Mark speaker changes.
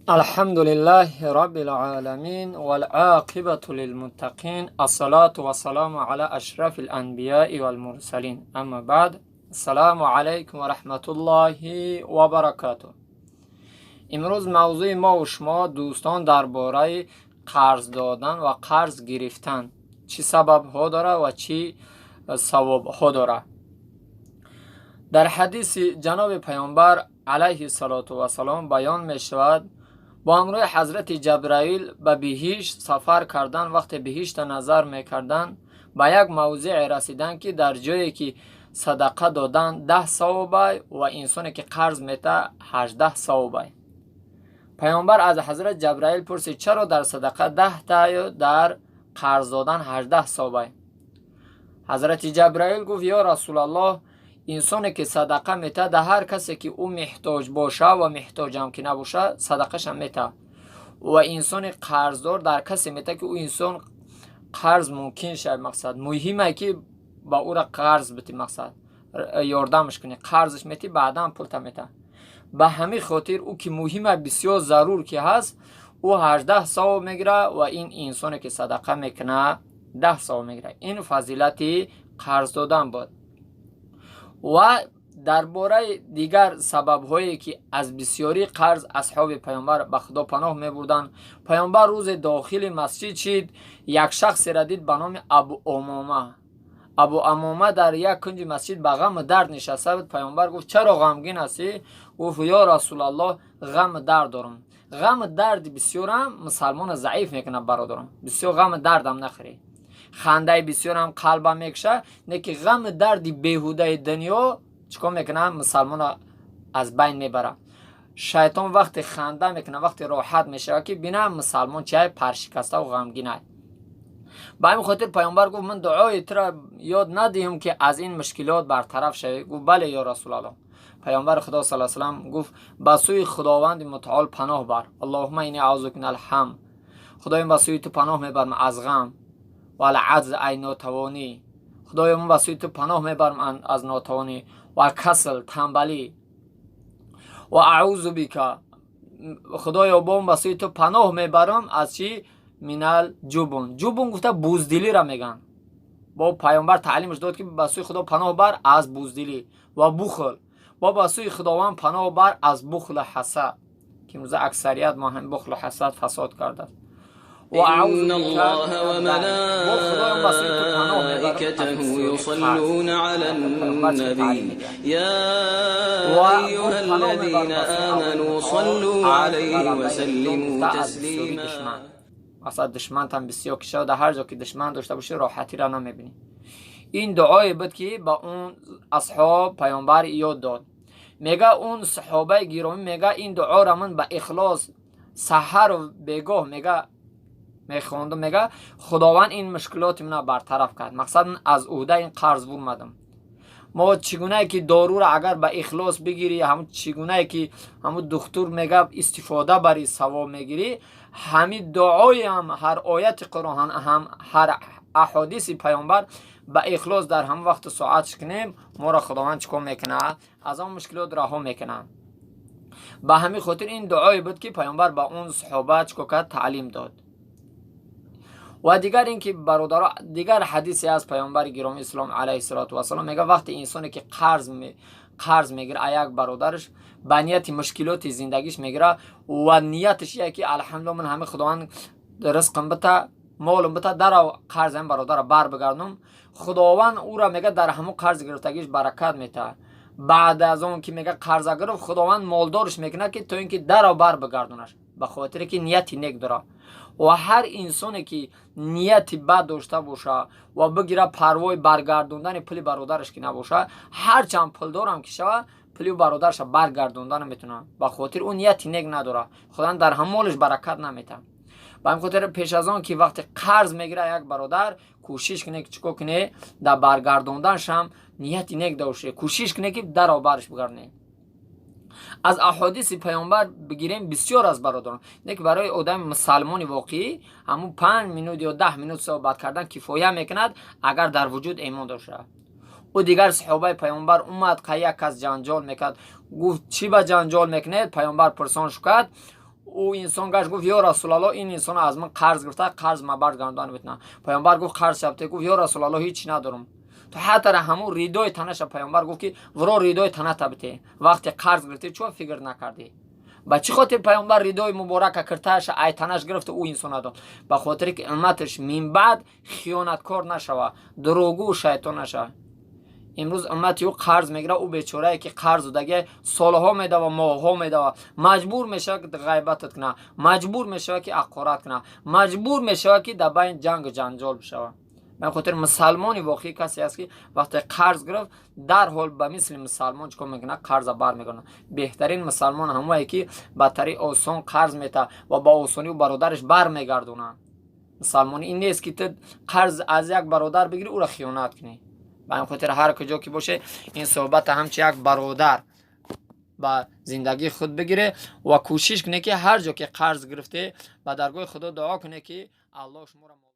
Speaker 1: الحمد لله رب العالمين والعاقبة للمتقين الصلاة والسلام على أشرف الأنبياء والمرسلين اما بعد السلام علیکم و رحمت الله و برکاته. امروز موضوع ما و شما دوستان درباره قرض دادن و قرض گرفتن چی سبب ها داره و چی ثواب ها داره. در حدیث جناب پیامبر علیه السلام بیان می شود با همراه حضرت جبرائیل به بهشت سفر کردن. وقت بهشت نظر میکردن به یک موضع رسیدن که در جایی که صدقه دادن 10 ثوابه و انسانی که قرض میده 18 ثوابه. پیامبر از حضرت جبرائیل پرسید چرا در صدقه 10 تا در قرض دادن 18 ثوابه؟ حضرت جبرائیل گفت یا رسول الله، انسانی که صدقه میته در هر کسی که او محتاج باشه و محتاج هم که نباشه صدقه هم میته، و انسان قرضدار در کسی میته که او انسان قرض ممکن شه. مقصد مهمه که با او را قرض بتی، مقصد یاردمش کنی، قرضش میتی بعدا پول میته. به همین خاطر او که مهمه بسیار ضرور که هست او 18 ثواب میگیره و این انسانی که صدقه میکنه 10 ثواب میگیره. این فضیلت قرض دادن بود. و درباره دیگر سبب هایی که از بسیاری قرض اصحاب پیامبر به خدا پناه می بردن، پیامبر روز داخل مسجد شد، یک شخص را دید به نام ابو امامه. ابو امامه در یک کنج مسجد به غم درد نشسته بود. پیامبر گفت چرا غمگین هستی؟ گفت یا رسول الله غم درد دارم. غم درد بسیارم مسلمان ضعیف میکنه برادرم، بسیار غم دردم نخوری. خنده بسیار هم قلبم میکشه، نه که غم درد بیهوده دنیا چیکار میکنه مسلمان از بین میبره. شیطان وقت خنده میکنه، وقت راحت میشه که بینه مسلمان چه پرشکسته و غمگینه. به همین خاطر پیامبر گفت من دعای تو یاد ندیم که از این مشکلات برطرف شوی؟ گفت بله یا رسول الله. پیامبر خدا صلی الله علیه و سلم گفت به سوی خداوند متعال پناه بر. اللهم انی اعوذ بک من الهم. خدایم به سوی تو پناه میبرم از غم و العجز ای ناتوانی. خدایا من به سوی تو پناه میبرم از ناتوانی و کسل تنبلی. و اعوذ بک، خدایا با من به سوی تو پناه میبرم از چی؟ منال جبن. جبن گفته بزدلی را میگن. با پیامبر تعلیمش داد که به سوی خدا پناه بر از بزدلی و بخل. با به سوی خداوند پناه بر از بخل و حسد، که امروز اکثریت ما هم بخل و حسد فساد کرده.
Speaker 2: إن الله وملائكته يصلون على النبي يا أيها الذين آمنوا صلوا عليه وسلموا تسليما.
Speaker 1: اصلا دشمن هم بسیار کشه، در هر جا که دشمن داشته باشه راحتی را نمیبینی. این دعای بود که با اون اصحاب پیامبر یاد داد. میگه اون صحابه گرامی میگه این دعا را من به اخلاص سحر و بیگاه میخواندم، میگه خداوند این مشکلات من برطرف کرد. مقصد از عهده این قرض برمدم. ما چگونه که دارو را اگر به اخلاص بگیری، همون چگونه که همون دکتر میگه استفاده بری ثواب میگیری، همین دعای هم هر آیت قرآن هم هر احادیث پیامبر به اخلاص در هم وقت ساعت کنیم ما را خداوند چکار میکنه؟ از اون مشکلات رها میکنه. به همین خاطر این دعای بود که پیامبر به اون صحابه چکار تعلیم داد. و دیگر اینکه برادرها، دیگر حدیثی از پیامبر گرامی اسلام علیه السلام میگه وقتی انسانی که قرض میگیره یک برادرش به نیت مشکلات زندگیش میگیره و نیتش اینه که الحمدلله من همه خداوند رزقم بده، مالم بده، در قرض این برادر بر بگردم، خداوند او را میگه در همون قرض گرفتگیش برکت میده. بعد از اون که میگه قرض گرفت خداوند مالدارش میکنه که تو اینکه در بر بگردونش، به خاطر که نیتی نیک داره. و هر انسانی که نیتی بد داشته باشه و بگیره پروای برگردوندن پول برادرش که نباشه، هر چند پول دارم که شوه پول برادرش برگردوندن میتونه، به خاطر اون نیتی نیک نداره، خدا در هم مالش برکت نمیده. به همین خاطر پیش از آن که وقتی قرض میگیره یک برادر کوشش کنه که چیکار کنه در برگردوندنش هم نیتی نیک داشته، کوشش کنه که در برش بگردونه. از احادیث پیامبر بگیریم بسیار از برادران، نه که برای آدم مسلمان واقعی همون 5 منوت یا 10 منوت صحبت کردن کفایه میکند اگر در وجود ایمان داشته. و دیگر صحابه پیامبر اومد که یک کس جنجال میکرد، گفت چی با جنجال میکنید؟ پیامبر پرسانش کرد او انسان گشت گفت یا رسول الله این انسان از من قرض گرفته، قرض ما برگردان بتنا. پیامبر گفت قرض شبته، گفت یا رسول الله هیچ ندارم. تو حتی همون ریدای تنش پیامبر گفت که ورا ریدای تنه تبته وقتی قرض گرفتی چون فکر نکردی؟ با چی خاطر پیامبر ریدای مبارک کرتهش ای تنش گرفت او انسان داد؟ به خاطر که امتش من بعد خیانتکار نشوه، دروغگو شیطان نشوه. امروز امت او قرض میگیره، او بیچاره که قرض داده سالها میده و ماهها میده و مجبور میشه که غیبت کنه، مجبور میشه که حقارت کنه، مجبور میشه که در بین جنگ و جنجال بشه. به خاطر مسلمان واقعی کسی است که وقتی قرض گرفت در حال به مثل مسلمان چیکار میکنه؟ قرض بر میکنه. بهترین مسلمان همونی که به طریق آسان قرض میده و با آسانی و برادرش بر میگردونه. مسلمان این نیست که تو قرض از یک برادر بگیری او را خیانت کنی. به این خاطر هر کجا که باشه این صحبت همچه یک برادر با زندگی خود بگیره و کوشش کنه که هر جا که قرض گرفته به درگاه خدا دعا کنه که الله شما را